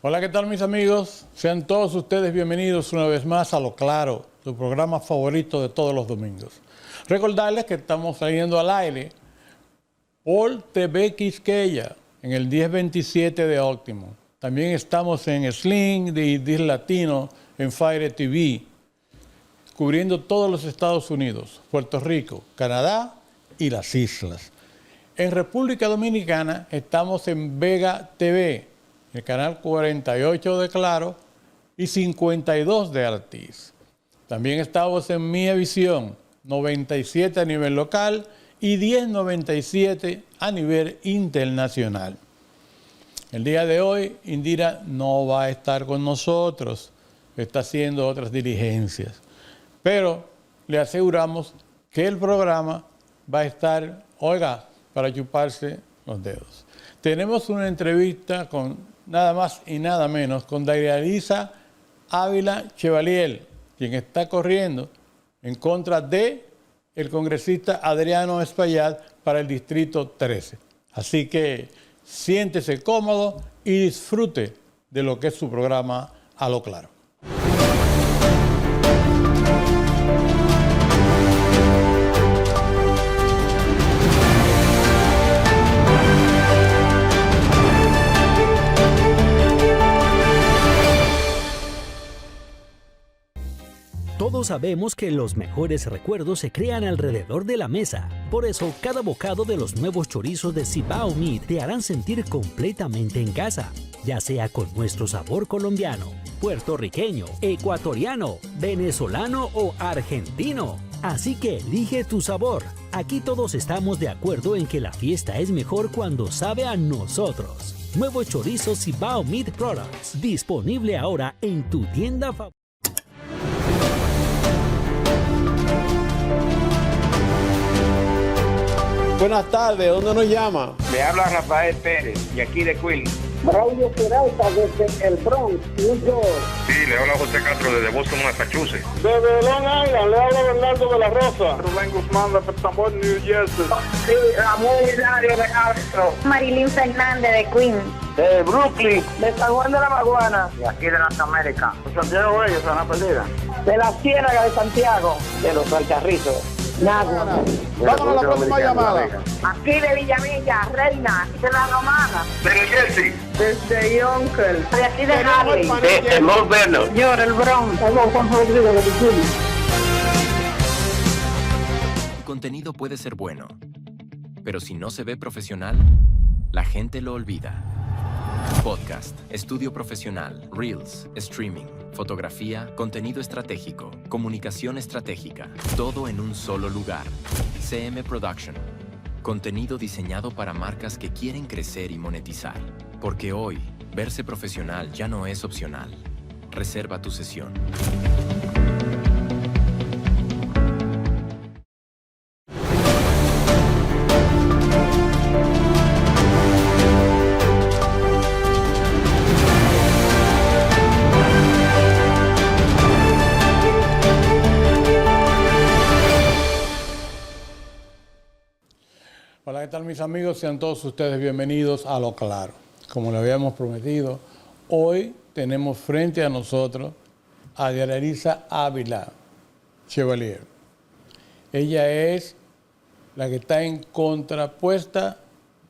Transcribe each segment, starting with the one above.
Hola, ¿qué tal mis amigos? Sean todos ustedes bienvenidos una vez más a Lo Claro, tu programa favorito de todos los domingos. Recordarles que estamos saliendo al aire por TV Quisqueya en el 1027 de Óptimo. También estamos en Sling de Dis Latino en Fire TV, cubriendo todos los Estados Unidos, Puerto Rico, Canadá y las islas. En República Dominicana estamos en Vega TV, el canal 48 de Claro y 52 de Altiz. También estamos en Mía Visión, 97 a nivel local y 1097 a nivel internacional. El día de hoy Indira no va a estar con nosotros, está haciendo otras diligencias, pero le aseguramos que el programa va a estar, oiga, para chuparse los dedos. Tenemos una entrevista con nada más y nada menos con Dairalisa Ávila Chevalier, quien está corriendo en contra de el congresista Adriano Espaillat para el Distrito 13. Así que siéntese cómodo y disfrute de lo que es su programa A Lo Claro. Todos sabemos que los mejores recuerdos se crean alrededor de la mesa. Por eso, cada bocado de los nuevos chorizos de Cibao Meat te harán sentir completamente en casa, ya sea con nuestro sabor colombiano, puertorriqueño, ecuatoriano, venezolano o argentino. Así que elige tu sabor. Aquí todos estamos de acuerdo en que la fiesta es mejor cuando sabe a nosotros. Nuevo chorizo Cibao Meat Products, disponible ahora en tu tienda favorita. Buenas tardes, ¿dónde nos llama? Le habla Rafael Pérez, y aquí de Queens. Braulio Peralta desde el Bronx, New York. Sí, le habla José Castro desde Boston, Massachusetts. Desde Long Island, le habla Bernardo de la Rosa. Rubén Guzmán de Petambor, New Jersey. Sí, Ramón Hilario de Castro. Marilyn Fernández de Queens. De Brooklyn. De San Juan de la Maguana. Y aquí de las Américas. Santiago Bello, Sana Perdida. De la Ciénaga de Santiago. De los Alcarrizos. Nada. Vámonos a la próxima llamada. Aquí de Villamilla, Reina, de la Romana. De New Jersey. Desde Yonkers. De aquí de Harley. De Mount Vernon. Yo, el Bronx. Somos Juan Rodríguez de Virginia. El contenido puede ser bueno, pero si no se ve profesional, la gente lo olvida. Podcast, estudio profesional, reels, streaming, fotografía, contenido estratégico, comunicación estratégica, todo en un solo lugar. CM Production. Contenido diseñado para marcas que quieren crecer y monetizar. Porque hoy, verse profesional ya no es opcional. Reserva tu sesión. Hola, ¿qué tal mis amigos? Sean todos ustedes bienvenidos a Lo Claro. Como le habíamos prometido, hoy tenemos frente a nosotros a Dairalisa Ávila Chevalier. Ella es la que está en contrapuesta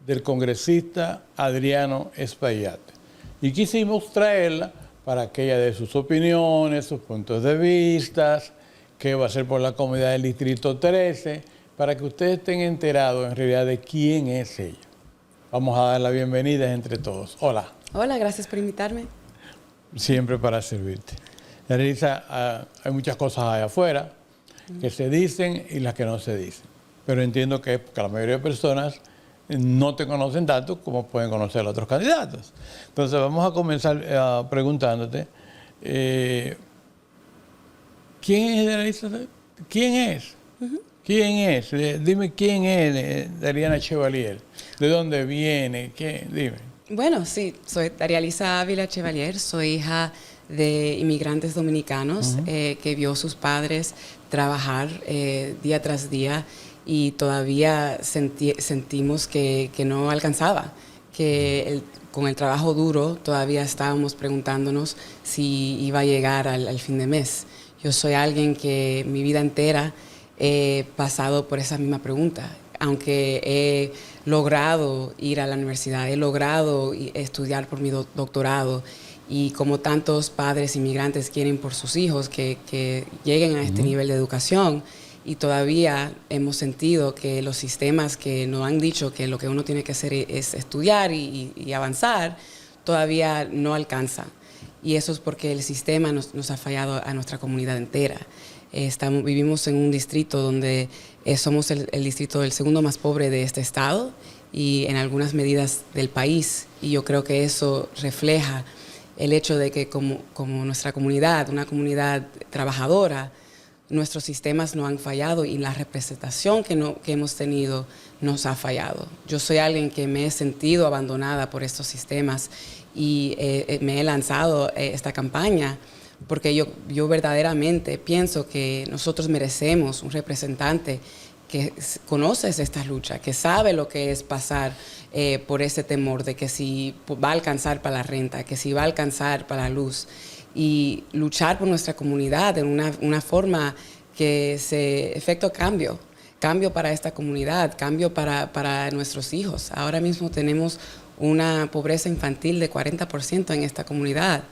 del congresista Adriano Espaillat. Y quisimos traerla para que ella dé sus opiniones, sus puntos de vista, qué va a hacer por la comunidad del Distrito 13, para que ustedes estén enterados en realidad de quién es ella. Vamos a dar la bienvenida entre todos. Hola. Hola, gracias por invitarme. Siempre para servirte. Dairalisa, hay muchas cosas allá afuera que se dicen y las que no se dicen. Pero entiendo que la mayoría de personas no te conocen tanto como pueden conocer a otros candidatos. Entonces vamos a comenzar preguntándote, ¿quién es Dairalisa? ¿Quién es? ¿Quién es? Dime quién es Dairalisa Chevalier. ¿De dónde viene? ¿Qué? Dime. Bueno, sí, soy Dairalisa Ávila Chevalier, soy hija de inmigrantes dominicanos que vio a sus padres trabajar día tras día y todavía sentimos que no alcanzaba, que con el trabajo duro todavía estábamos preguntándonos si iba a llegar al fin de mes. Yo soy alguien que mi vida entera he pasado por esa misma pregunta. Aunque he logrado ir a la universidad, he logrado estudiar por mi doctorado, y como tantos padres inmigrantes quieren por sus hijos que lleguen a este nivel de educación, y todavía hemos sentido que los sistemas que nos han dicho que lo que uno tiene que hacer es estudiar y avanzar, todavía no alcanzan. Y eso es porque el sistema nos ha fallado a nuestra comunidad entera. Vivimos en un distrito donde somos el distrito del segundo más pobre de este estado y en algunas medidas del país. Y yo creo que eso refleja el hecho de que como nuestra comunidad, una comunidad trabajadora, nuestros sistemas no han fallado y la representación que hemos tenido nos ha fallado. Yo soy alguien que me he sentido abandonada por estos sistemas y me he lanzado esta campaña porque yo verdaderamente pienso que nosotros merecemos un representante que conoce estas luchas, que sabe lo que es pasar por ese temor de que si va a alcanzar para la renta, que si va a alcanzar para la luz, y luchar por nuestra comunidad de una forma que se efecto cambio para esta comunidad, cambio para nuestros hijos. Ahora mismo tenemos una pobreza infantil de 40% en esta comunidad,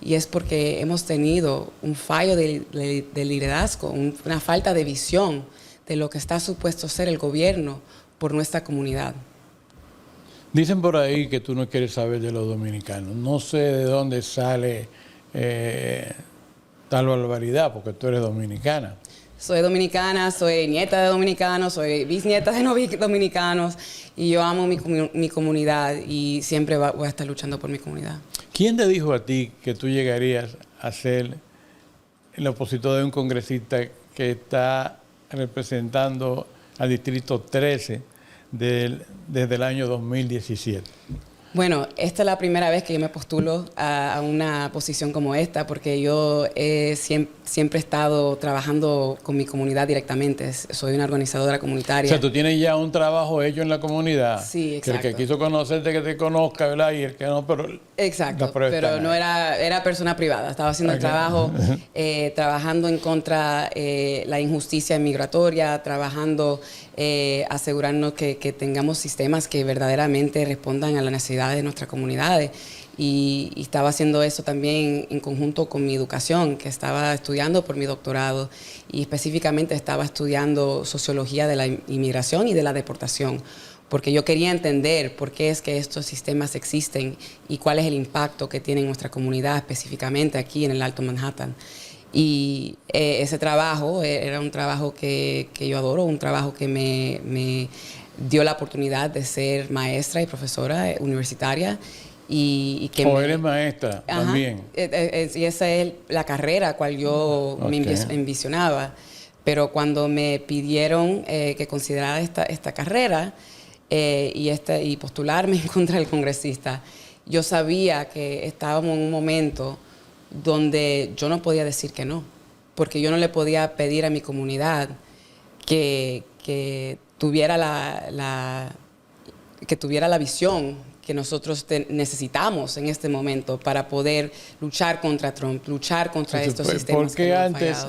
y es porque hemos tenido un fallo de liderazgo, una falta de visión de lo que está supuesto ser el gobierno por nuestra comunidad. Dicen por ahí que tú no quieres saber de los dominicanos. No sé de dónde sale tal barbaridad, porque tú eres dominicana. Soy dominicana, soy nieta de dominicanos, soy bisnieta de dominicanos, y yo amo mi comunidad y siempre voy a estar luchando por mi comunidad. ¿Quién te dijo a ti que tú llegarías a ser el opositor de un congresista que está representando al Distrito 13 desde el año 2017? Bueno, esta es la primera vez que yo me postulo a una posición como esta, porque yo siempre he estado trabajando con mi comunidad directamente. Soy una organizadora comunitaria. O sea, tú tienes ya un trabajo hecho en la comunidad. Sí, exacto. Que el que quiso conocerte, que te conozca, ¿verdad? Y el que no, pero... Exacto, pero no era persona privada. Estaba haciendo el trabajo, trabajando en contra la injusticia migratoria, trabajando, asegurarnos que tengamos sistemas que verdaderamente respondan a la necesidad de nuestras comunidades, y estaba haciendo eso también en conjunto con mi educación, que estaba estudiando por mi doctorado, y específicamente estaba estudiando sociología de la inmigración y de la deportación, porque yo quería entender por qué es que estos sistemas existen y cuál es el impacto que tiene en nuestra comunidad, específicamente aquí en el Alto Manhattan. Y ese trabajo era un trabajo que yo adoro, un trabajo que me dio la oportunidad de ser maestra y profesora universitaria. Y que eres maestra también. Y esa es la carrera cual yo me envisionaba. Pero cuando me pidieron que considerara esta carrera y postularme en contra del congresista, yo sabía que estábamos en un momento donde yo no podía decir que no, porque yo no le podía pedir a mi comunidad que tuviera la visión que nosotros necesitamos en este momento para poder luchar contra Trump, luchar contra estos sistemas. ¿Por qué antes,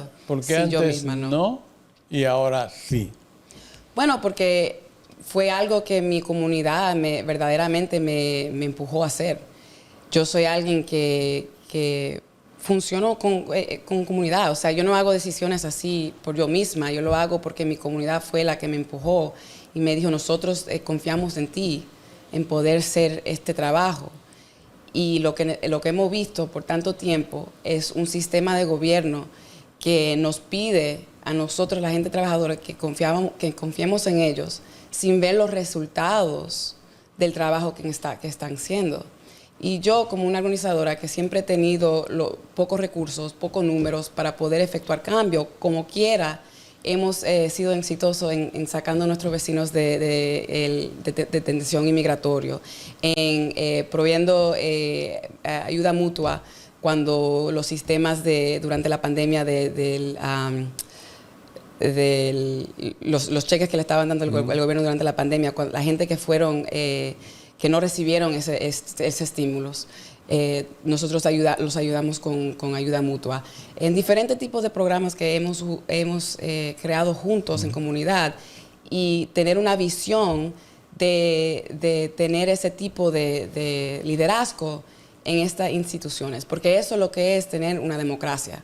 yo misma no y ahora sí? Bueno, porque fue algo que mi comunidad verdaderamente me empujó a hacer. Yo soy alguien que funciono con comunidad. O sea, yo no hago decisiones así por yo misma. Yo lo hago porque mi comunidad fue la que me empujó y me dijo, nosotros confiamos en ti, en poder hacer este trabajo. Y lo que hemos visto por tanto tiempo es un sistema de gobierno que nos pide a nosotros, la gente trabajadora, que confiemos en ellos sin ver los resultados del trabajo que están haciendo. Y yo, como una organizadora que siempre he tenido pocos recursos, pocos números para poder efectuar cambio, como quiera, hemos sido exitosos en sacando a nuestros vecinos de detención inmigratoria, en proveyendo ayuda mutua cuando los sistemas durante la pandemia los cheques que le estaban dando el gobierno durante la pandemia, la gente que fueron que no recibieron ese estímulos. Nosotros los ayudamos con ayuda mutua. En diferentes tipos de programas que hemos creado juntos en comunidad y tener una visión de tener ese tipo de liderazgo en estas instituciones, porque eso es lo que es tener una democracia,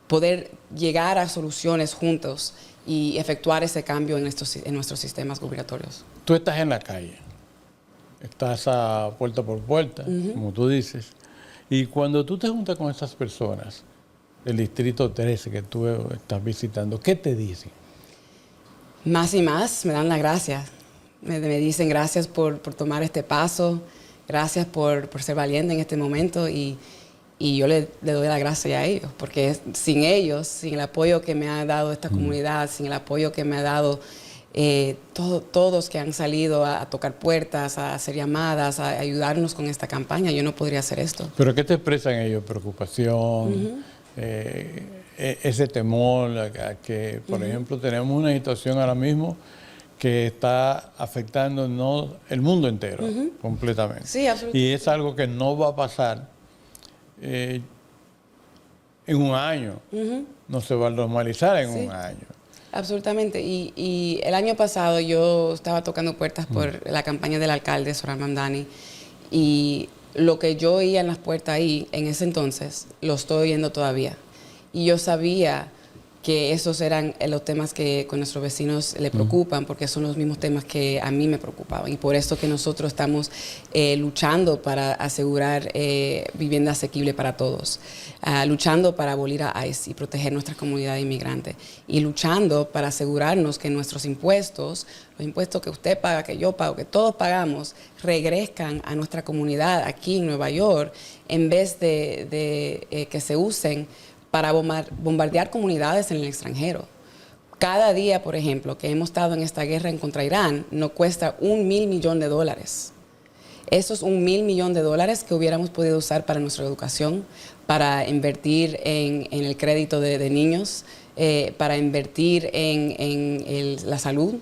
poder llegar a soluciones juntos y efectuar ese cambio en nuestros sistemas gubernatorios. Tú estás en la calle, estás a puerta por puerta, como tú dices, y cuando tú te juntas con esas personas del Distrito 13 que tú estás visitando, ¿qué te dicen? Más y más me dan las gracias. Me dicen gracias por tomar este paso, gracias por ser valiente en este momento y yo le doy las gracias a ellos, porque sin ellos, sin el apoyo que me ha dado esta comunidad, sin el apoyo que me ha dado todos que han salido a tocar puertas, a hacer llamadas, a ayudarnos con esta campaña, yo no podría hacer esto. ¿Pero qué te expresan ellos? ¿Preocupación? Ese temor a que, por ejemplo, tenemos una situación ahora mismo que está afectando el mundo entero, completamente. Sí, absolutamente. Y es algo que no va a pasar en un año. No se va a normalizar en un año. Absolutamente. Y el año pasado yo estaba tocando puertas por la campaña del alcalde, Zohran Mamdani, y lo que yo oía en las puertas ahí, en ese entonces, lo estoy oyendo todavía. Y yo sabía que esos eran los temas que con nuestros vecinos le preocupan, porque son los mismos temas que a mí me preocupaban. Y por eso que nosotros estamos luchando para asegurar vivienda asequible para todos, luchando para abolir a ICE y proteger nuestra comunidad inmigrante, y luchando para asegurarnos que nuestros impuestos, los impuestos que usted paga, que yo pago, que todos pagamos, regrezcan a nuestra comunidad aquí en Nueva York, en vez de que se usen para bombardear comunidades en el extranjero. Cada día, por ejemplo, que hemos estado en esta guerra contra Irán, nos cuesta $1,000 millones. Eso es $1,000 millones que hubiéramos podido usar para nuestra educación, para invertir en el crédito de niños, para invertir en la salud,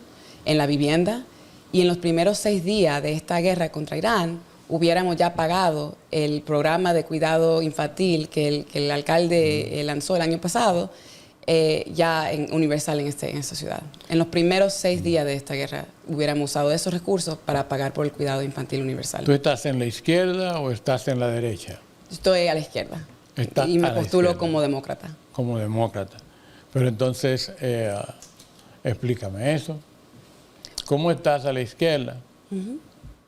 en la vivienda. Y en los primeros 6 días de esta guerra contra Irán, hubiéramos ya pagado el programa de cuidado infantil que el alcalde lanzó el año pasado, ya universal en esta ciudad. En los primeros 6 días de esta guerra hubiéramos usado esos recursos para pagar por el cuidado infantil universal. ¿Tú estás en la izquierda o estás en la derecha? Estoy a la izquierda y me postulo como demócrata. Como demócrata. Pero entonces, explícame eso. ¿Cómo estás a la izquierda?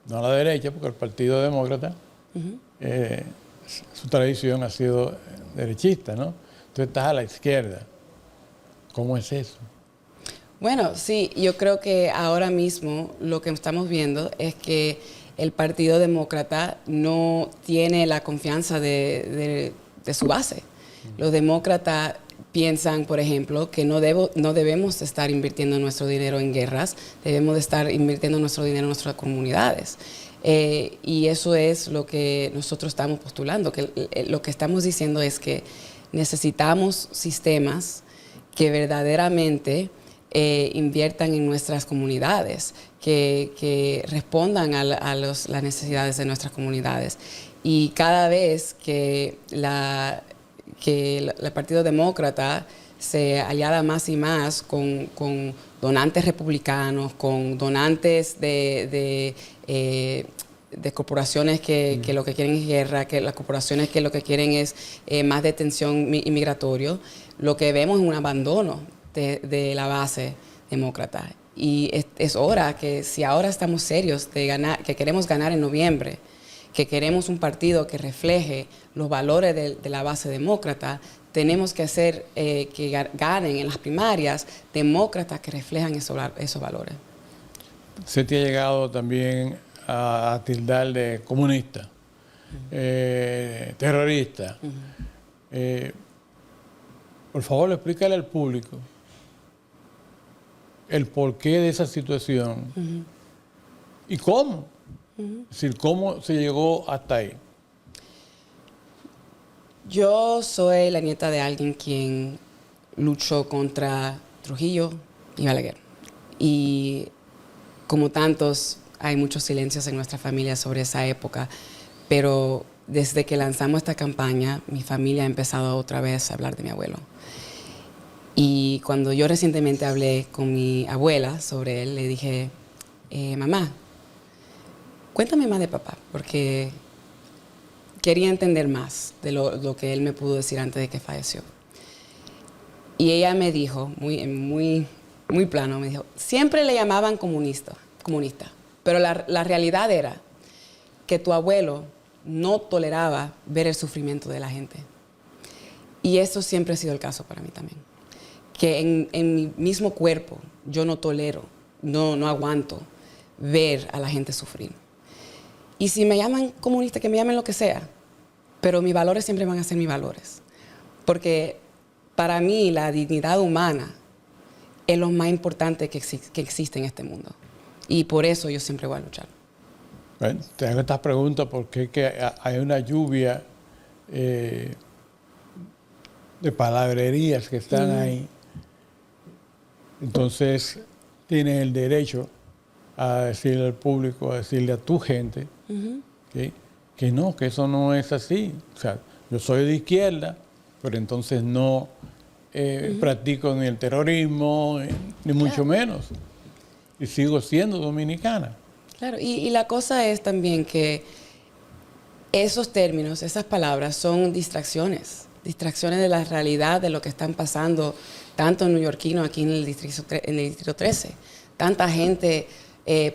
No a la derecha, porque el Partido Demócrata, su tradición ha sido derechista, ¿no? Tú estás a la izquierda. ¿Cómo es eso? Bueno, sí, yo creo que ahora mismo lo que estamos viendo es que el Partido Demócrata no tiene la confianza de su base. Los demócratas piensan, por ejemplo, que no debemos estar invirtiendo nuestro dinero en guerras, debemos de estar invirtiendo nuestro dinero en nuestras comunidades. Y eso es lo que nosotros estamos postulando, que lo que estamos diciendo es que necesitamos sistemas que verdaderamente inviertan en nuestras comunidades, que respondan a las necesidades de nuestras comunidades. Y cada vez que el Partido Demócrata se aliada más y más con donantes republicanos, con donantes de corporaciones que lo que quieren es guerra, que las corporaciones que lo que quieren es más detención inmigratoria, lo que vemos es un abandono de la base demócrata. Y es hora que, si ahora estamos serios de ganar, que queremos ganar en noviembre, que queremos un partido que refleje los valores de la base demócrata, tenemos que hacer que ganen en las primarias demócratas que reflejan esos valores. Se te ha llegado también a tildar de comunista, terrorista. Por favor, explícale al público el porqué de esa situación y cómo. Es decir, ¿cómo se llegó hasta ahí? Yo soy la nieta de alguien quien luchó contra Trujillo y Balaguer. Y como tantos hay muchos silencios en nuestra familia sobre esa época, pero desde que lanzamos esta campaña, mi familia ha empezado otra vez a hablar de mi abuelo. Y cuando yo recientemente hablé con mi abuela sobre él, le dije, mamá, cuéntame más de papá, porque quería entender más de lo que él me pudo decir antes de que falleció. Y ella me dijo, muy plano, me dijo, siempre le llamaban comunista, pero la realidad era que tu abuelo no toleraba ver el sufrimiento de la gente. Y eso siempre ha sido el caso para mí también. Que en mi mismo cuerpo yo no tolero, no aguanto ver a la gente sufrir. Y si me llaman comunista, que me llamen lo que sea, pero mis valores siempre van a ser mis valores. Porque para mí la dignidad humana es lo más importante que existe en este mundo. Y por eso yo siempre voy a luchar. Bueno, te hago estas preguntas porque es que hay una lluvia de palabrerías que están ahí. Entonces, tienes el derecho a decirle al público, a decirle a tu gente que no, que eso no es así. O sea, yo soy de izquierda, pero entonces no practico ni el terrorismo, ni mucho menos. Y sigo siendo dominicana. Claro, y la cosa es también que esos términos, esas palabras son distracciones de la realidad de lo que están pasando tanto neoyorquinos aquí en el Distrito 13, tanta gente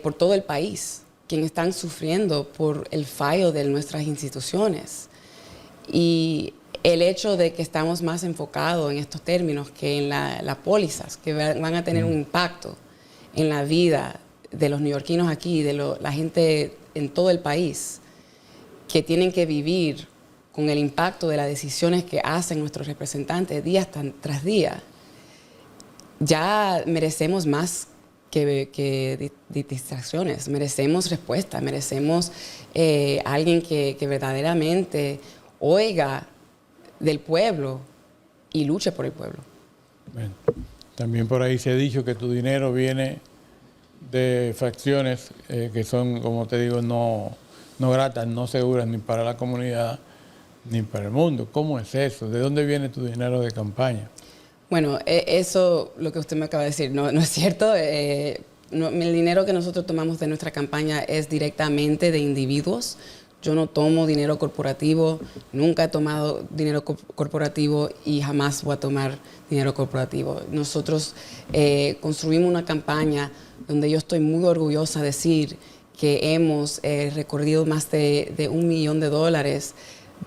por todo el país, quienes están sufriendo por el fallo de nuestras instituciones. Y el hecho de que estamos más enfocados en estos términos que en las pólizas, que van a tener un impacto en la vida de los neoyorquinos aquí, de la gente en todo el país, que tienen que vivir con el impacto de las decisiones que hacen nuestros representantes día tras día, ya merecemos más que distracciones, merecemos respuesta, merecemos alguien que verdaderamente oiga del pueblo y luche por el pueblo. Bueno, también por ahí se ha dicho que tu dinero viene de facciones que son, como te digo, no gratas, no seguras ni para la comunidad ni para el mundo. ¿Cómo es eso? ¿De dónde viene tu dinero de campaña? Bueno, eso, lo que usted me acaba de decir, no es cierto. El dinero que nosotros tomamos de nuestra campaña es directamente de individuos. Yo no tomo dinero corporativo, nunca he tomado dinero corporativo y jamás voy a tomar dinero corporativo. Nosotros construimos una campaña donde yo estoy muy orgullosa de decir que hemos recorrido más de $1 millón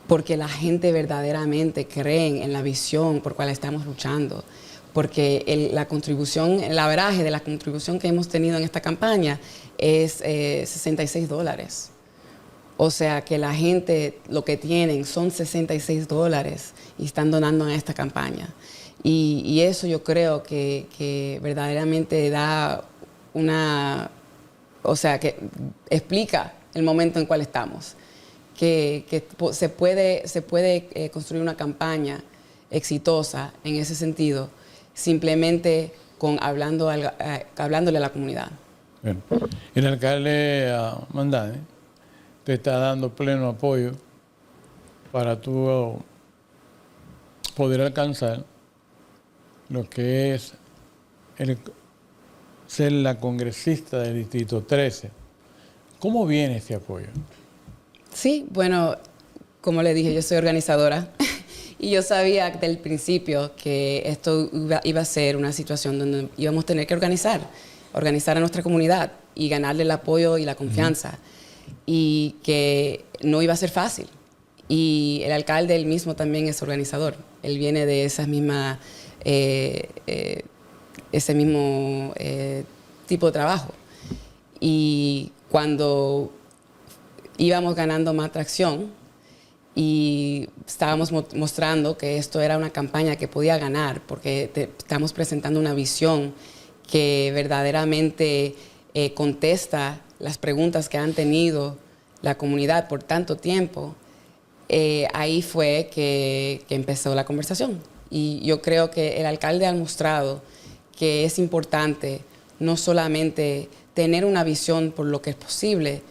porque la gente verdaderamente cree en la visión por cual estamos luchando. Porque la contribución, el averaje de la contribución que hemos tenido en esta campaña es $66. O sea que la gente lo que tienen son $66 y están donando a esta campaña. Y eso yo creo que verdaderamente da que explica el momento en cual estamos. Que se puede construir una campaña exitosa en ese sentido, simplemente hablándole a la comunidad. Bien. El alcalde Mandane te está dando pleno apoyo para tú poder alcanzar lo que es ser la congresista del Distrito 13. ¿Cómo viene ese apoyo? Sí, bueno, como le dije, yo soy organizadora y yo sabía desde el principio que esto iba a ser una situación donde íbamos a tener que organizar a nuestra comunidad y ganarle el apoyo y la confianza. Y que no iba a ser fácil. Y el alcalde él mismo también es organizador. Él viene de ese mismo tipo de trabajo. Y cuando íbamos ganando más tracción y estábamos mostrando que esto era una campaña que podía ganar, porque estamos presentando una visión que verdaderamente contesta las preguntas que han tenido la comunidad por tanto tiempo, ahí fue que empezó la conversación. Y yo creo que el alcalde ha mostrado que es importante no solamente tener una visión por lo que es posible,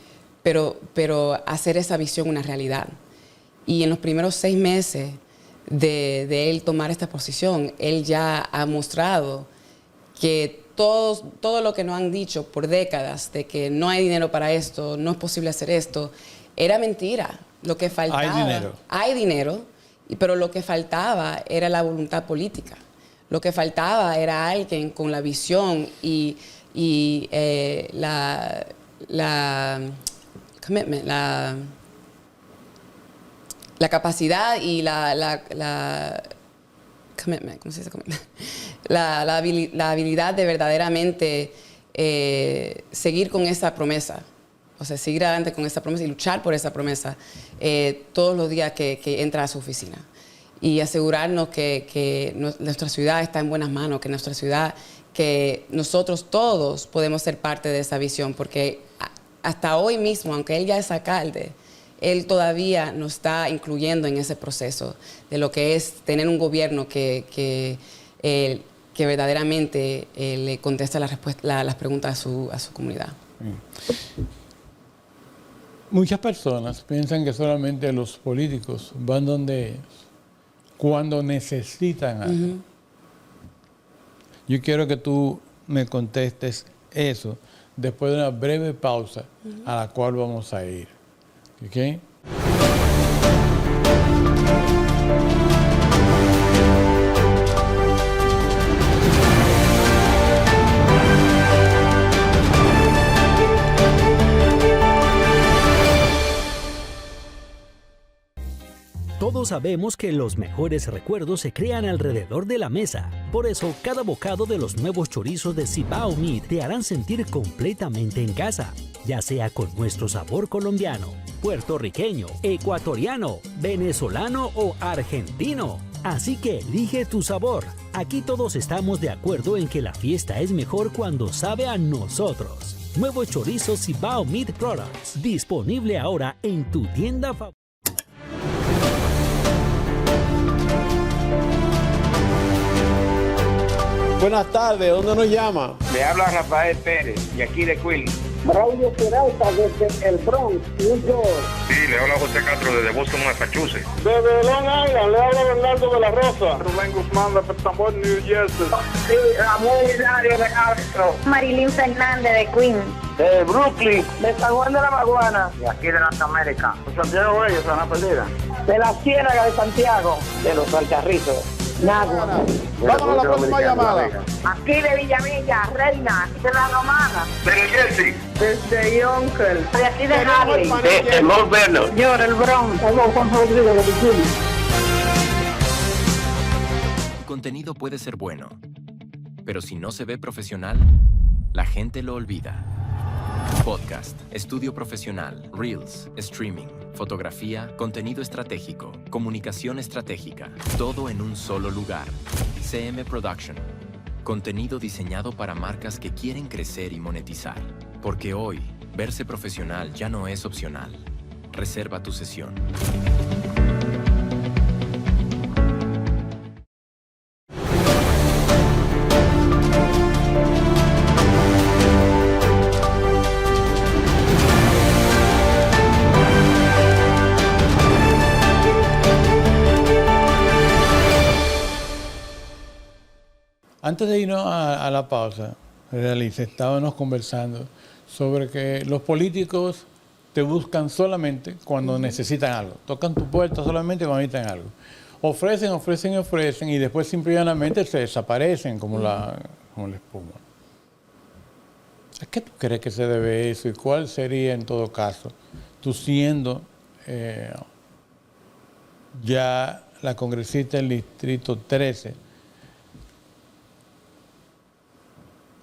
pero hacer esa visión una realidad. Y en los primeros 6 meses de él tomar esta posición, él ya ha mostrado que todo lo que nos han dicho por décadas de que no hay dinero para esto, no es posible hacer esto, era mentira. Lo que faltaba, hay dinero, pero lo que faltaba era la voluntad política. Lo que faltaba era alguien con la visión y la commitment, la capacidad y commitment, ¿cómo se dice? La habilidad de verdaderamente seguir con esa promesa. O sea, seguir adelante con esa promesa y luchar por esa promesa todos los días que entra a su oficina. Y asegurarnos que nuestra ciudad está en buenas manos, que nuestra ciudad, que nosotros todos podemos ser parte de esa visión, porque hasta hoy mismo, aunque él ya es alcalde, él todavía nos está incluyendo en ese proceso de lo que es tener un gobierno que verdaderamente le contesta las preguntas a su comunidad. Muchas personas piensan que solamente los políticos van donde ellos cuando necesitan algo. Yo quiero que tú me contestes eso después de una breve pausa a la cual vamos a ir. ¿Ok? Todos sabemos que los mejores recuerdos se crean alrededor de la mesa. Por eso, cada bocado de los nuevos chorizos de Cibao Meat te harán sentir completamente en casa, ya sea con nuestro sabor colombiano, puertorriqueño, ecuatoriano, venezolano o argentino. Así que elige tu sabor. Aquí todos estamos de acuerdo en que la fiesta es mejor cuando sabe a nosotros. Nuevo chorizo Cibao Meat Products, disponible ahora en tu tienda favorita. Buenas tardes, ¿dónde nos llama? Le habla Rafael Pérez, y aquí de Queens. Braulio Peralta desde el Bronx, New York. Sí, le habla José Castro desde Boston, Massachusetts. Desde Long Island, le habla Bernardo de la Rosa. Rubén Guzmán de Petambor, New Jersey. Sí, Ramón Hilario de Castro. Marilyn Fernández de Queens. De Brooklyn, de San Juan de la Maguana. Y aquí de Norteamérica. Santiago Bello, Sana Perdida. De la Ciénaga de Santiago. De los Alcarrizos. Nagua. Vamos a la próxima llamada. Aquí de Villamilla, Reina, de la Romana. De New Jersey. Desde Yonkers. De aquí de Harley. De Mount Vernon. Yo, del Bronx. Juan Rodríguez de Virginia. El contenido puede ser bueno, pero si no se ve profesional, la gente lo olvida. Podcast, estudio profesional, Reels, streaming, fotografía, contenido estratégico, comunicación estratégica, todo en un solo lugar. CM Production. Contenido diseñado para marcas que quieren crecer y monetizar. Porque hoy, verse profesional ya no es opcional. Reserva tu sesión. Antes de irnos a la pausa, Realice, estábamos conversando sobre que los políticos te buscan solamente cuando necesitan algo. Tocan tu puerta solamente cuando necesitan algo. Ofrecen y después simplemente se desaparecen como la espuma. ¿A qué tú crees que se debe eso y cuál sería en todo caso, tú siendo ya la congresista del Distrito 13,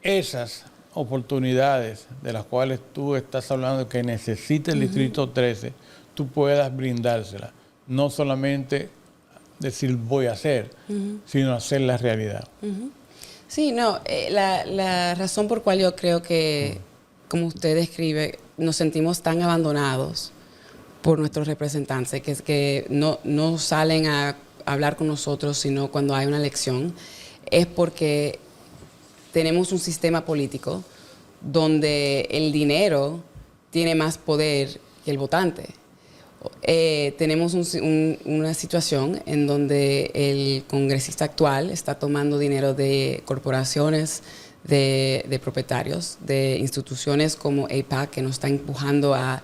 esas oportunidades de las cuales tú estás hablando que necesita el Distrito 13, tú puedas brindárselas? No solamente decir voy a hacer, sino hacer la realidad. Sí, no, la razón por cual yo creo que, como usted describe, nos sentimos tan abandonados por nuestros representantes, que no salen a hablar con nosotros, sino cuando hay una elección, es porque tenemos un sistema político donde el dinero tiene más poder que el votante. Tenemos una situación en donde el congresista actual está tomando dinero de corporaciones, de propietarios, de instituciones como AIPAC, que nos está empujando a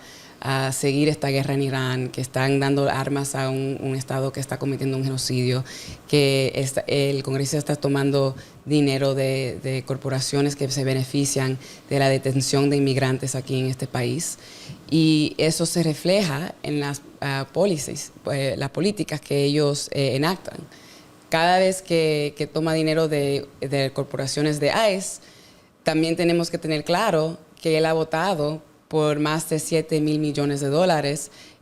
seguir esta guerra en Irán, que están dando armas a un Estado que está cometiendo un genocidio, que el congresista está tomando dinero de corporaciones que se benefician de la detención de inmigrantes aquí en este país. Y eso se refleja en las las políticas que ellos enactan. Cada vez que toma dinero de corporaciones de ICE, también tenemos que tener claro que él ha votado por más de $7 mil millones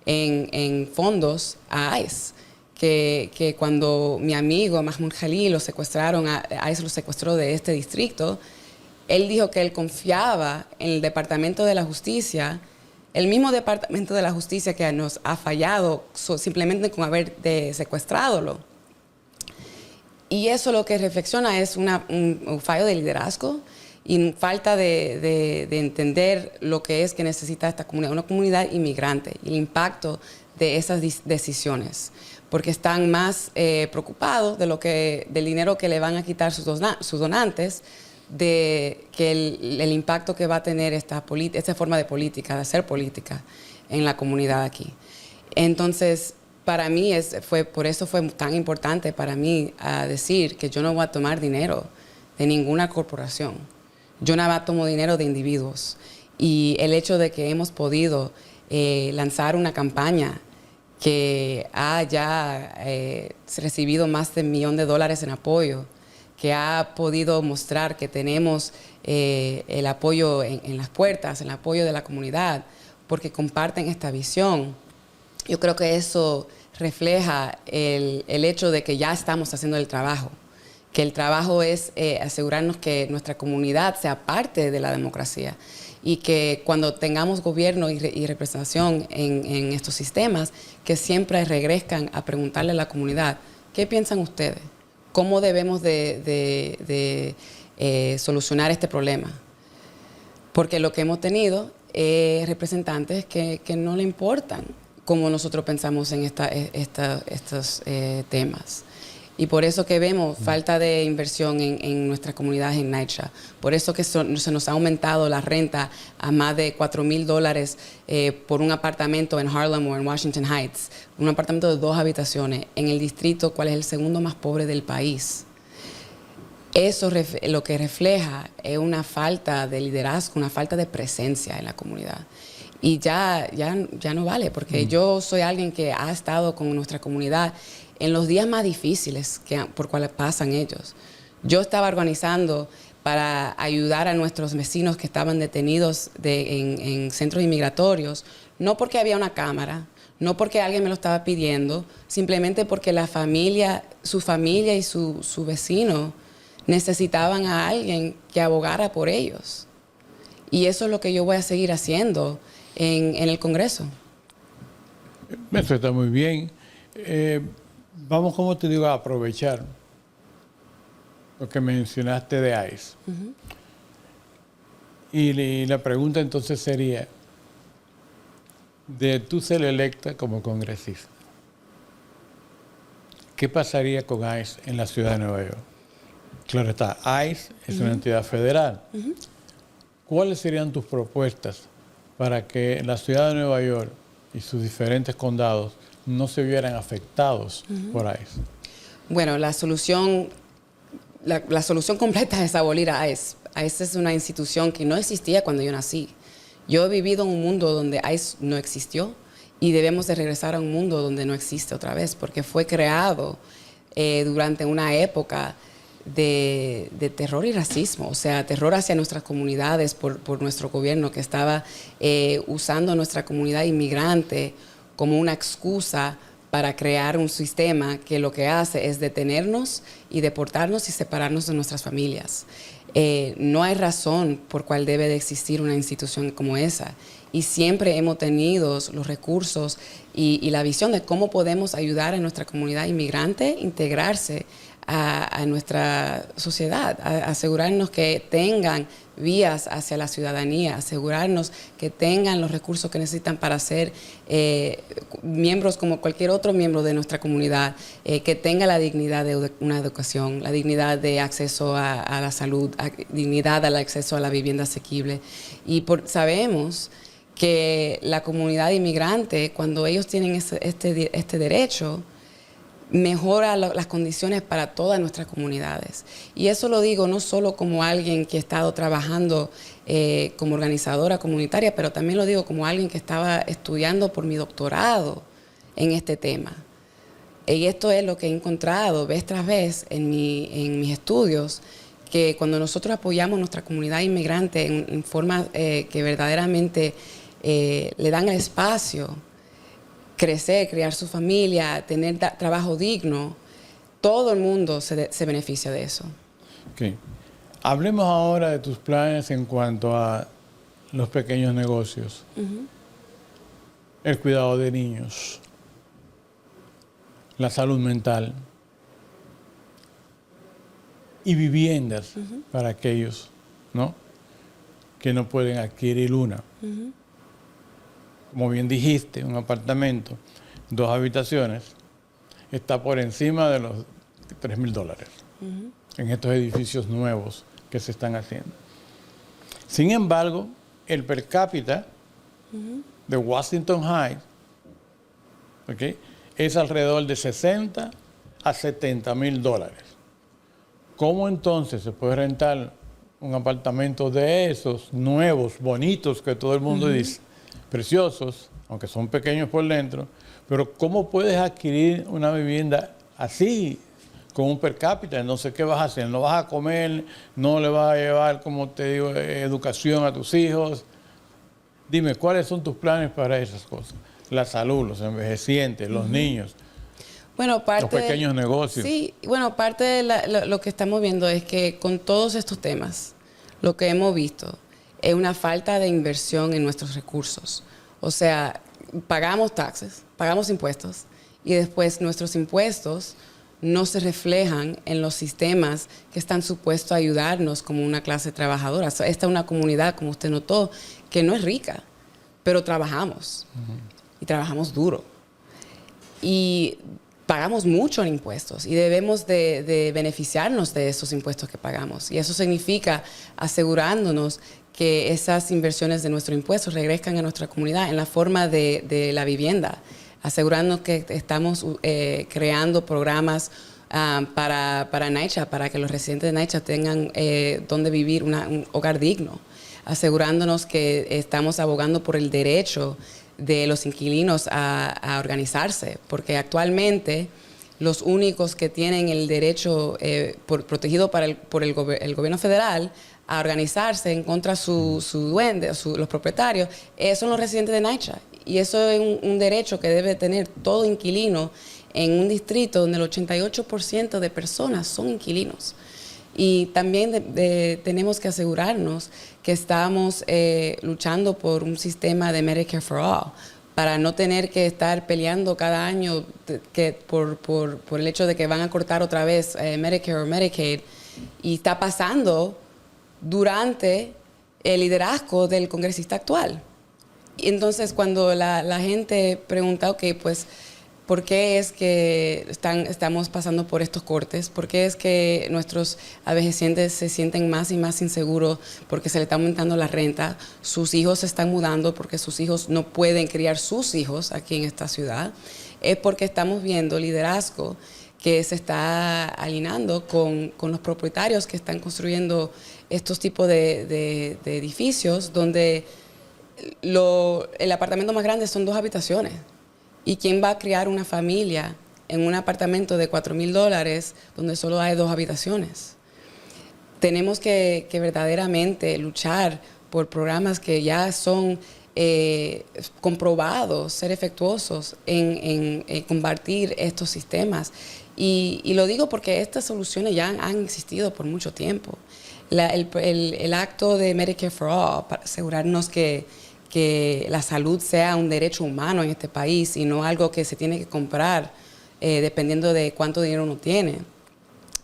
en fondos a ICE. Que cuando mi amigo Mahmoud Khalil lo secuestraron, ICE lo secuestró de este distrito, él dijo que él confiaba en el Departamento de la Justicia, el mismo Departamento de la Justicia que nos ha fallado simplemente con haber secuestradolo. Y eso lo que reflexiona es un fallo de liderazgo y falta de entender lo que es que necesita esta comunidad, una comunidad inmigrante, y el impacto de esas decisiones, porque están más preocupados del dinero que le van a quitar sus donantes, de que el impacto que va a tener esta forma de política, de hacer política en la comunidad aquí. Entonces, para mí, por eso fue tan importante para mí decir que yo no voy a tomar dinero de ninguna corporación. Yo nada más tomo dinero de individuos. Y el hecho de que hemos podido lanzar una campaña que ha ya recibido más de $1 millón en apoyo, que ha podido mostrar que tenemos el apoyo en las puertas, el apoyo de la comunidad, porque comparten esta visión. Yo creo que eso refleja el hecho de que ya estamos haciendo el trabajo, que el trabajo es asegurarnos que nuestra comunidad sea parte de la democracia y que cuando tengamos gobierno y representación en estos sistemas, que siempre regresen a preguntarle a la comunidad, ¿qué piensan ustedes? ¿Cómo debemos de solucionar este problema? Porque lo que hemos tenido es representantes que no le importan cómo nosotros pensamos en estos temas. Y por eso que vemos falta de inversión en nuestras comunidades en NYCHA. Por eso que se nos ha aumentado la renta a más de $4,000 por un apartamento en Harlem o en Washington Heights. Un apartamento de 2 habitaciones en el distrito, cual es el segundo más pobre del país. Eso lo que refleja es una falta de liderazgo, una falta de presencia en la comunidad. Y ya no vale, porque yo soy alguien que ha estado con nuestra comunidad en los días más difíciles por cuales pasan ellos. Yo estaba organizando para ayudar a nuestros vecinos que estaban detenidos en centros inmigratorios, no porque había una cámara, no porque alguien me lo estaba pidiendo, simplemente porque su familia y su vecino necesitaban a alguien que abogara por ellos. Y eso es lo que yo voy a seguir haciendo en el Congreso. Eso está muy bien. Vamos, como te digo, a aprovechar lo que mencionaste de ICE. Y la pregunta entonces sería, de tú ser electa como congresista, ¿qué pasaría con ICE en la ciudad de Nueva York? Claro está, ICE es una entidad federal. ¿Cuáles serían tus propuestas para que la ciudad de Nueva York y sus diferentes condados no se vieran afectados por ICE? Bueno, la solución completa es abolir a ICE. ICE es una institución que no existía cuando yo nací. Yo he vivido en un mundo donde ICE no existió y debemos de regresar a un mundo donde no existe otra vez, porque fue creado durante una época de terror y racismo, o sea, terror hacia nuestras comunidades por nuestro gobierno que estaba usando nuestra comunidad inmigrante como una excusa para crear un sistema que lo que hace es detenernos y deportarnos y separarnos de nuestras familias. No hay razón por cual debe de existir una institución como esa. Y siempre hemos tenido los recursos y la visión de cómo podemos ayudar a nuestra comunidad inmigrante a integrarse a nuestra sociedad, asegurarnos que tengan vías hacia la ciudadanía, asegurarnos que tengan los recursos que necesitan para ser miembros como cualquier otro miembro de nuestra comunidad, que tenga la dignidad de una educación, la dignidad de acceso a la salud, dignidad al acceso a la vivienda asequible. Y sabemos que la comunidad inmigrante, cuando ellos tienen este derecho, mejora las condiciones para todas nuestras comunidades. Y eso lo digo no solo como alguien que ha estado trabajando como organizadora comunitaria, pero también lo digo como alguien que estaba estudiando por mi doctorado en este tema. Y esto es lo que he encontrado vez tras vez en mis estudios, que cuando nosotros apoyamos a nuestra comunidad inmigrante en formas que verdaderamente le dan el espacio, crecer, criar su familia, tener trabajo digno, todo el mundo se beneficia de eso. Okay. Hablemos ahora de tus planes en cuanto a los pequeños negocios, el cuidado de niños, la salud mental y viviendas para aquellos, ¿no?, que no pueden adquirir una. Como bien dijiste, un apartamento, 2 habitaciones, está por encima de los $3,000 en estos edificios nuevos que se están haciendo. Sin embargo, el per cápita de Washington Heights, ¿okay?, es alrededor de $60,000 a $70,000. ¿Cómo entonces se puede rentar un apartamento de esos nuevos, bonitos, que todo el mundo dice, preciosos, aunque son pequeños por dentro, pero cómo puedes adquirir una vivienda así, con un per cápita? No sé qué vas a hacer, no vas a comer, no le vas a llevar, como te digo, educación a tus hijos? Dime, ¿cuáles son tus planes para esas cosas? La salud, los envejecientes, los niños, bueno, los pequeños negocios. Sí, bueno, parte de lo que estamos viendo es que con todos estos temas, lo que hemos visto es una falta de inversión en nuestros recursos. O sea, pagamos taxes, pagamos impuestos, y después nuestros impuestos no se reflejan en los sistemas que están supuestos a ayudarnos como una clase trabajadora. Esta es una comunidad, como usted notó, que no es rica, pero trabajamos, y trabajamos duro. Y pagamos mucho en impuestos y debemos de beneficiarnos de esos impuestos que pagamos. Y eso significa asegurándonos que esas inversiones de nuestros impuestos regresan a nuestra comunidad en la forma de la vivienda, asegurándonos que estamos creando programas para NYCHA, para que los residentes de NYCHA tengan donde vivir, un hogar digno, asegurándonos que estamos abogando por el derecho de los inquilinos a organizarse, porque actualmente los únicos que tienen el derecho protegido por el gobierno federal a organizarse en contra de su dueño, los propietarios, son los residentes de NYCHA. Y eso es un derecho que debe tener todo inquilino en un distrito donde el 88% de personas son inquilinos. Y también tenemos que asegurarnos que estamos luchando por un sistema de Medicare for All, para no tener que estar peleando cada año por el hecho de que van a cortar otra vez Medicare o Medicaid. Y está pasando durante el liderazgo del congresista actual. Y entonces, cuando la gente pregunta, ok, pues, ¿por qué es que estamos pasando por estos cortes? ¿Por qué es que nuestros envejecientes se sienten más y más inseguros porque se le está aumentando la renta? Sus hijos se están mudando porque sus hijos no pueden criar sus hijos aquí en esta ciudad. Es porque estamos viendo liderazgo que se está alineando con los propietarios que están construyendo estos tipos de edificios donde el apartamento más grande son 2 habitaciones. ¿Y quién va a criar una familia en un apartamento de $4,000 donde solo hay 2 habitaciones? Tenemos que verdaderamente luchar por programas que ya son comprobados, ser efectuosos en combatir estos sistemas. Y lo digo porque estas soluciones ya han existido por mucho tiempo. El acto de Medicare for All, para asegurarnos que la salud sea un derecho humano en este país y no algo que se tiene que comprar dependiendo de cuánto dinero uno tiene.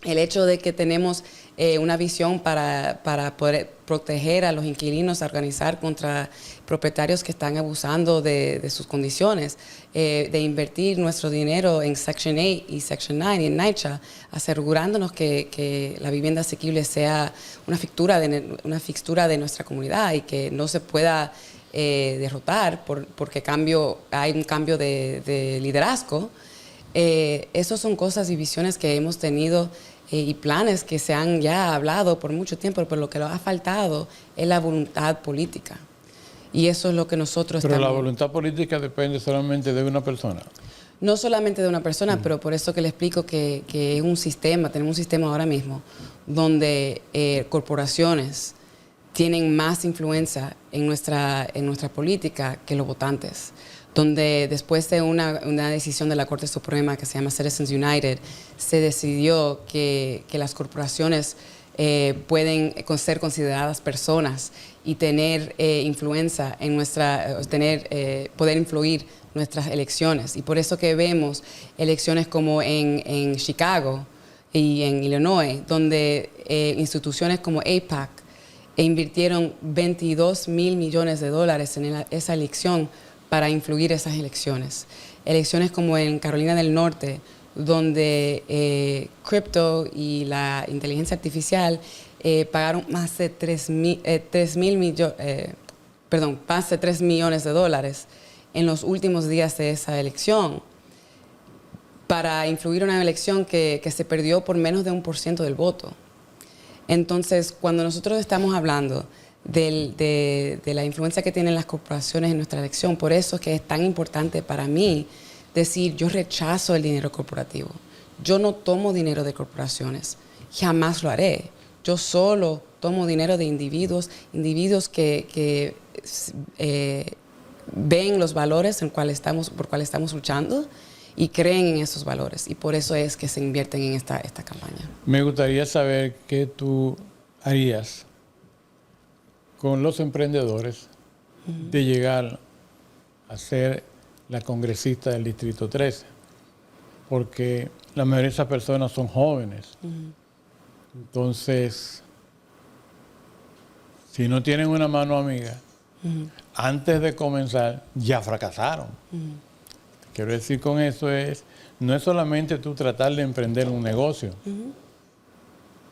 El hecho de que tenemos una visión para poder proteger a los inquilinos, organizar contra propietarios que están abusando de sus condiciones, de invertir nuestro dinero en Section 8 y Section 9 y en NYCHA, asegurándonos que la vivienda asequible sea una fixtura de nuestra comunidad y que no se pueda derrotar porque hay un cambio de liderazgo. Esas son cosas y visiones que hemos tenido y planes que se han ya hablado por mucho tiempo, pero lo que nos ha faltado es la voluntad política. Y eso es lo que nosotros Pero la voluntad política depende solamente de una persona. No solamente de una persona, pero por eso que le explico que es un sistema, tenemos un sistema ahora mismo donde corporaciones tienen más influencia en nuestra política que los votantes, donde después de una decisión de la Corte Suprema que se llama Citizens United, se decidió que las corporaciones pueden ser consideradas personas y tener influencia en poder influir nuestras elecciones. Y por eso que vemos elecciones como en Chicago y en Illinois, donde instituciones como AIPAC invirtieron $22 mil millones en esa elección para influir esas elecciones. Elecciones como en Carolina del Norte, donde cripto y la inteligencia artificial pagaron más de $3 millones en los últimos días de esa elección para influir una elección que se perdió por menos de 1% del voto. Entonces, cuando nosotros estamos hablando de la influencia que tienen las corporaciones en nuestra elección, por eso es que es tan importante para mí decir, yo rechazo el dinero corporativo. Yo no tomo dinero de corporaciones, jamás lo haré. Yo solo tomo dinero de individuos que ven los valores por cuales estamos luchando y creen en esos valores. Y por eso es que se invierten en esta campaña. Me gustaría saber qué tú harías con los emprendedores de llegar a ser la congresista del Distrito 13, porque la mayoría de esas personas son jóvenes. Entonces, si no tienen una mano amiga, antes de comenzar ya fracasaron. Quiero decir con eso no es solamente tú tratar de emprender un negocio.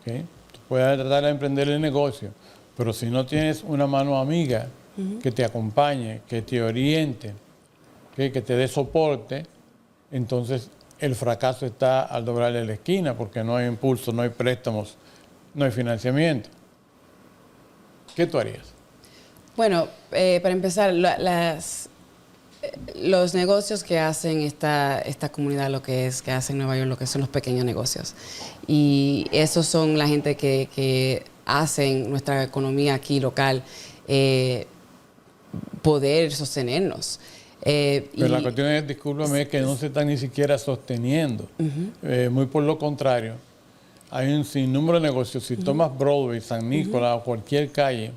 ¿Okay? Tú puedes tratar de emprender el negocio, pero si no tienes una mano amiga que te acompañe, que te oriente, que te dé soporte, entonces el fracaso está al doblarle la esquina porque no hay impulso, no hay préstamos, no hay financiamiento. ¿Qué tú harías? Bueno, para empezar, los negocios que hacen esta comunidad, que hacen Nueva York, lo que son los pequeños negocios. Y esos son la gente que hacen nuestra economía aquí local poder sostenernos. Pero la cuestión es, discúlpame, que no se están ni siquiera sosteniendo. Muy por lo contrario, hay un sinnúmero de negocios. Si tomas Broadway, San Nicolás o cualquier calle,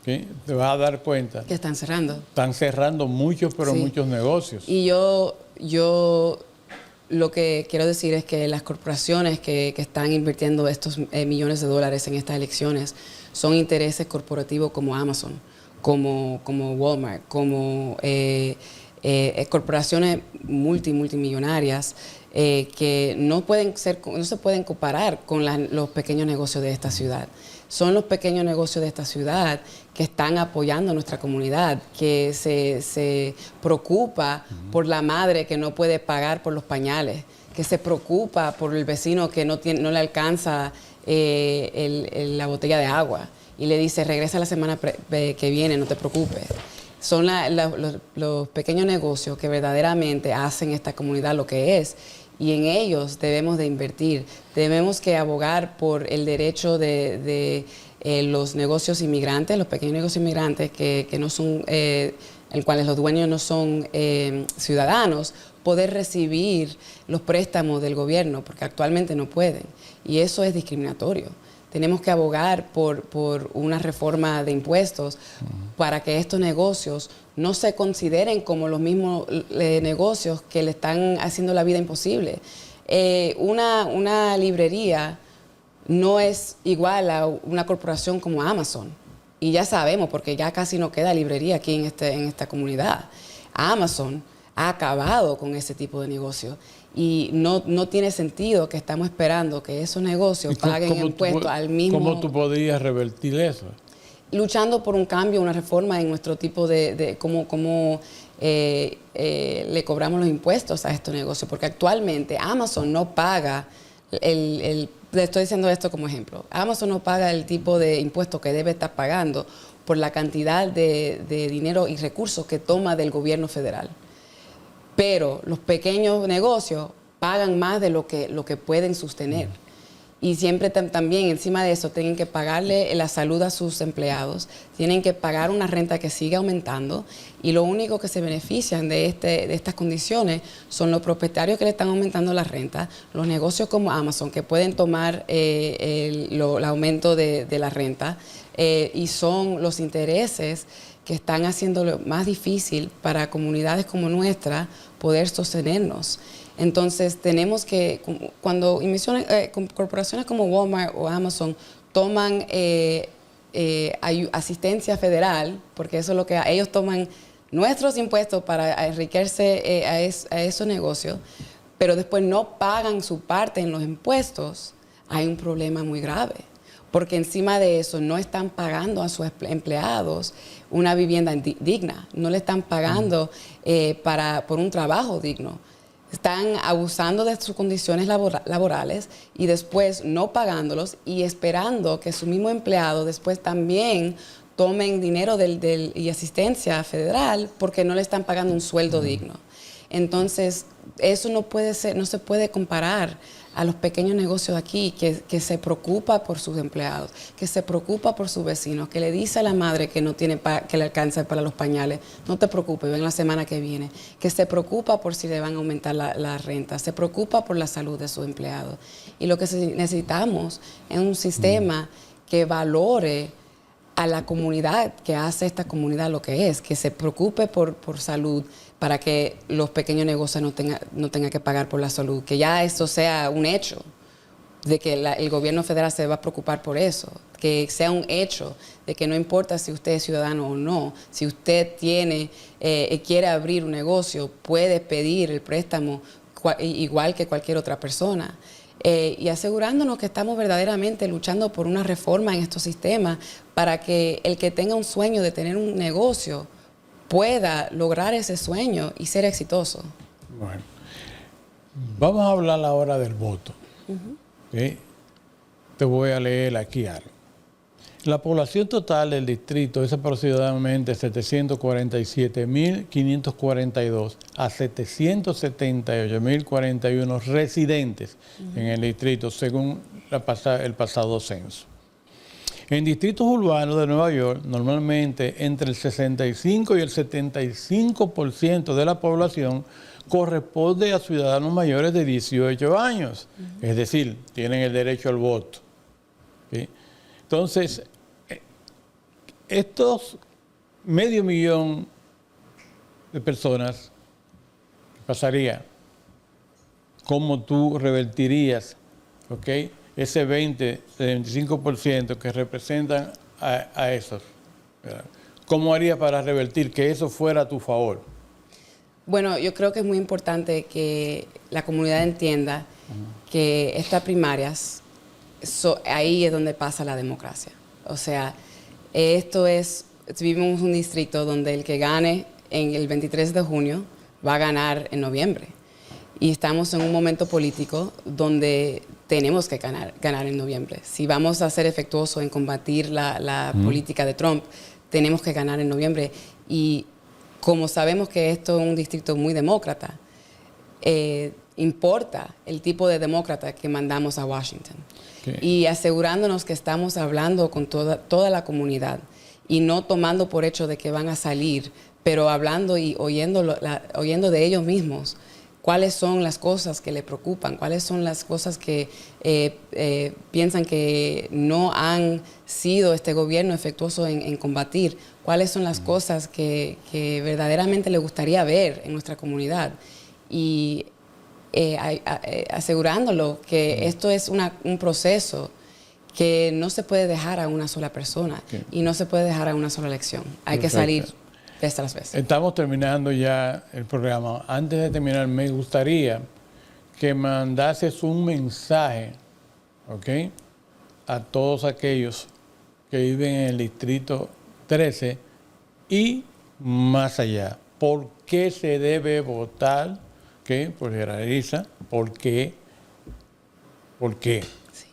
¿okay? Te vas a dar cuenta que están cerrando. Están cerrando muchos, pero muchos negocios. Y yo lo que quiero decir es que las corporaciones que están invirtiendo estos millones de dólares en estas elecciones son intereses corporativos como Amazon, como Walmart, como corporaciones multimillonarias que no se pueden comparar con los pequeños negocios de esta ciudad. Son los pequeños negocios de esta ciudad que están apoyando a nuestra comunidad, que se preocupa por la madre que no puede pagar por los pañales, que se preocupa por el vecino que no le alcanza la botella de agua y le dice, regresa la semana que viene, no te preocupes. Son los pequeños negocios que verdaderamente hacen esta comunidad lo que es. Y en ellos debemos de invertir, debemos que abogar por el derecho de los negocios inmigrantes, los pequeños negocios inmigrantes que no son, en cuales los dueños no son ciudadanos, poder recibir los préstamos del gobierno, porque actualmente no pueden. Y eso es discriminatorio. Tenemos que abogar por una reforma de impuestos para que estos negocios no se consideren como los mismos negocios que le están haciendo la vida imposible. Una librería no es igual a una corporación como Amazon. Y ya sabemos, porque ya casi no queda librería aquí en esta comunidad. Amazon ha acabado con ese tipo de negocio. Y no tiene sentido que estamos esperando que esos negocios paguen impuestos al mismo... ¿Cómo tú podrías revertir eso? Luchando por un cambio, una reforma en nuestro tipo de cómo le cobramos los impuestos a estos negocios. Porque actualmente Amazon no paga le estoy diciendo esto como ejemplo. Amazon no paga el tipo de impuesto que debe estar pagando por la cantidad de dinero y recursos que toma del gobierno federal. Pero los pequeños negocios pagan más de lo que pueden sostener. Y siempre también encima de eso tienen que pagarle la salud a sus empleados, tienen que pagar una renta que sigue aumentando y lo único que se benefician de estas condiciones son los propietarios que le están aumentando la renta, los negocios como Amazon que pueden tomar el aumento de la renta y son los intereses que están haciéndolo más difícil para comunidades como nuestra poder sostenernos. Entonces tenemos que, cuando corporaciones como Walmart o Amazon toman asistencia federal, porque eso es lo que ellos toman nuestros impuestos para enriquecerse a esos negocios, pero después no pagan su parte en los impuestos, hay un problema muy grave. Porque encima de eso no están pagando a sus empleados una vivienda digna, no le están pagando por un trabajo digno. Están abusando de sus condiciones laborales y después no pagándolos y esperando que su mismo empleado después también tomen dinero y asistencia federal porque no le están pagando un sueldo digno. Entonces, eso no se puede comparar a los pequeños negocios aquí que se preocupa por sus empleados, que se preocupa por sus vecinos, que le dice a la madre que no tiene que le alcance para los pañales, no te preocupes, ven la semana que viene, que se preocupa por si le van a aumentar la renta, se preocupa por la salud de sus empleados. Y lo que necesitamos es un sistema que valore a la comunidad, que hace esta comunidad lo que es, que se preocupe por salud, para que los pequeños negocios no tengan que pagar por la salud, que ya eso sea un hecho, de que el gobierno federal se va a preocupar por eso, que sea un hecho de que no importa si usted es ciudadano o no, si usted quiere abrir un negocio, puede pedir el préstamo igual que cualquier otra persona. Y asegurándonos que estamos verdaderamente luchando por una reforma en estos sistemas para que el que tenga un sueño de tener un negocio pueda lograr ese sueño y ser exitoso. Bueno, vamos a hablar ahora del voto. ¿Sí? Te voy a leer aquí algo. La población total del distrito es aproximadamente 747.542 a 778.041 residentes en el distrito, según el pasado censo. En distritos urbanos de Nueva York, normalmente entre el 65 y el 75% de la población corresponde a ciudadanos mayores de 18 años, es decir, tienen el derecho al voto. ¿Sí? Entonces, estos 500.000 de personas, ¿qué pasaría? ¿Cómo tú revertirías, okay, ese 25% que representan a esos? ¿Verdad? ¿Cómo harías para revertir que eso fuera a tu favor? Bueno, yo creo que es muy importante que la comunidad entienda que estas primarias, ahí es donde pasa la democracia. O sea, vivimos en un distrito donde el que gane en el 23 de junio va a ganar en noviembre. Y estamos en un momento político donde tenemos que ganar en noviembre. Si vamos a ser efectuosos en combatir la política de Trump, tenemos que ganar en noviembre. Y como sabemos que esto es un distrito muy demócrata, importa el tipo de demócrata que mandamos a Washington. Okay. Y asegurándonos que estamos hablando con toda la comunidad y no tomando por hecho de que van a salir, pero hablando y oyendo de ellos mismos cuáles son las cosas que le preocupan, cuáles son las cosas que piensan que no han sido este gobierno efectuoso en combatir, cuáles son las cosas que verdaderamente le gustaría ver en nuestra comunidad. Y asegurándolo que esto es un proceso que no se puede dejar a una sola persona y no se puede dejar a una sola elección. Hay que salir vez tras vez. Estamos terminando ya el programa. Antes de terminar, me gustaría que mandases un mensaje, ¿ok?, a todos aquellos que viven en el Distrito 13 y más allá. ¿Por qué se debe votar? ¿Qué? Por generaliza. ¿Por qué? ¿Por qué? Sí.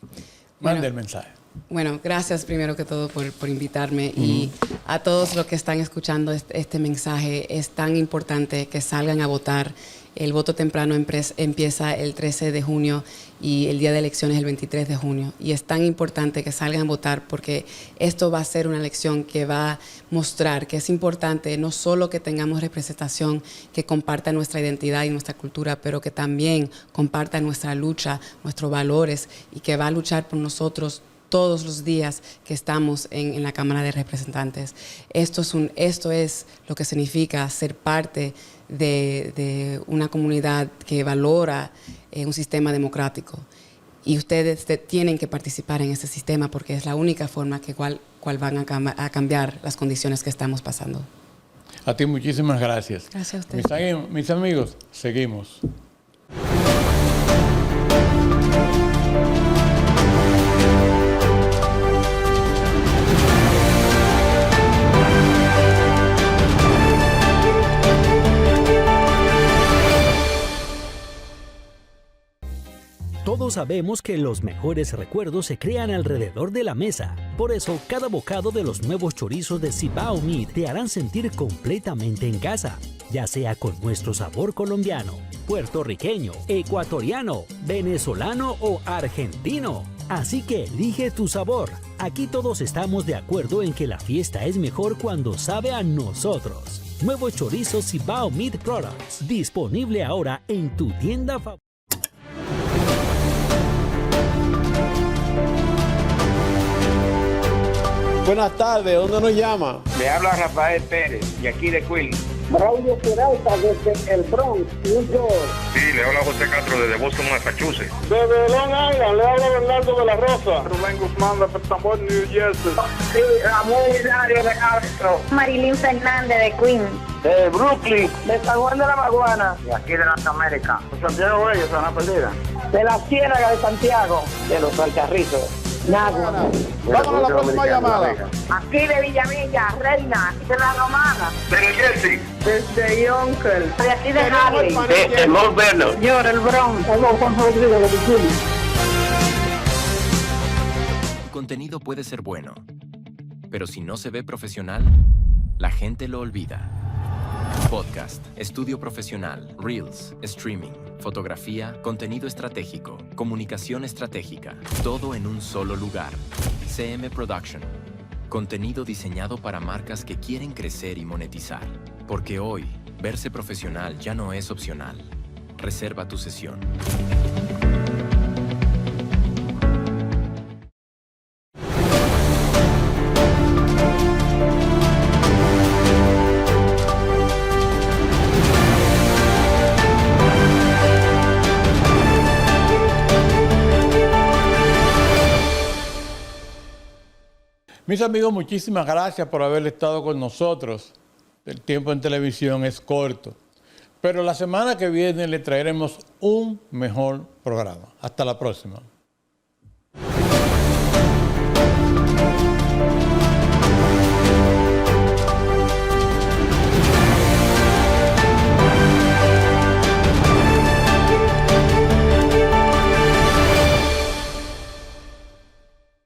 Mande el mensaje. Bueno, gracias primero que todo por invitarme y a todos los que están escuchando este mensaje. Es tan importante que salgan a votar. El voto temprano empieza el 13 de junio y el día de elecciones el 23 de junio. Y es tan importante que salgan a votar porque esto va a ser una elección que va a mostrar que es importante no solo que tengamos representación que comparta nuestra identidad y nuestra cultura, pero que también comparta nuestra lucha, nuestros valores y que va a luchar por nosotros todos los días que estamos en la Cámara de Representantes. Esto es lo que significa ser parte de una comunidad que valora un sistema democrático. Y ustedes tienen que participar en ese sistema porque es la única forma que cual van a cambiar las condiciones que estamos pasando. A ti muchísimas gracias. Gracias a ustedes. Mis amigos, seguimos. Todos sabemos que los mejores recuerdos se crean alrededor de la mesa. Por eso, cada bocado de los nuevos chorizos de Cibao Meat te harán sentir completamente en casa, ya sea con nuestro sabor colombiano, puertorriqueño, ecuatoriano, venezolano o argentino. Así que elige tu sabor. Aquí todos estamos de acuerdo en que la fiesta es mejor cuando sabe a nosotros. Nuevo chorizo Cibao Meat Products, disponible ahora en tu tienda favorita. Buenas tardes, ¿dónde nos llama? Le habla Rafael Pérez, de aquí de Queens. Braulio Peralta desde el Bronx, New York. Sí, le habla José Castro desde Boston, Massachusetts. Desde Long Island, le habla Bernardo de la Rosa. Rubén Guzmán de Petambor, New Jersey. Sí, Ramón Hilario de Castro. Marilyn Fernández de Queens. De Brooklyn. De San Juan de la Maguana. De aquí de Norteamérica. Santiago Reyes, Sana Perdida. De la Ciénaga de Santiago. De los Alcarrizos. Nagua. Vamos a la próxima llamada. Aquí de Villamilla, Reina, de la Romana. De New Jersey. Desde Yonkers. De aquí de Harley. De Mount Vernon. Yo, del Bronx. Somos Juan Rodríguez de Virginia. Tu contenido puede ser bueno, pero si no se ve profesional, la gente lo olvida. Podcast, estudio profesional, Reels, streaming, fotografía, contenido estratégico, comunicación estratégica, todo en un solo lugar. CM Production. Contenido diseñado para marcas que quieren crecer y monetizar. Porque hoy, verse profesional ya no es opcional. Reserva tu sesión. Mis amigos, muchísimas gracias por haber estado con nosotros. El tiempo en televisión es corto, pero la semana que viene le traeremos un mejor programa. Hasta la próxima.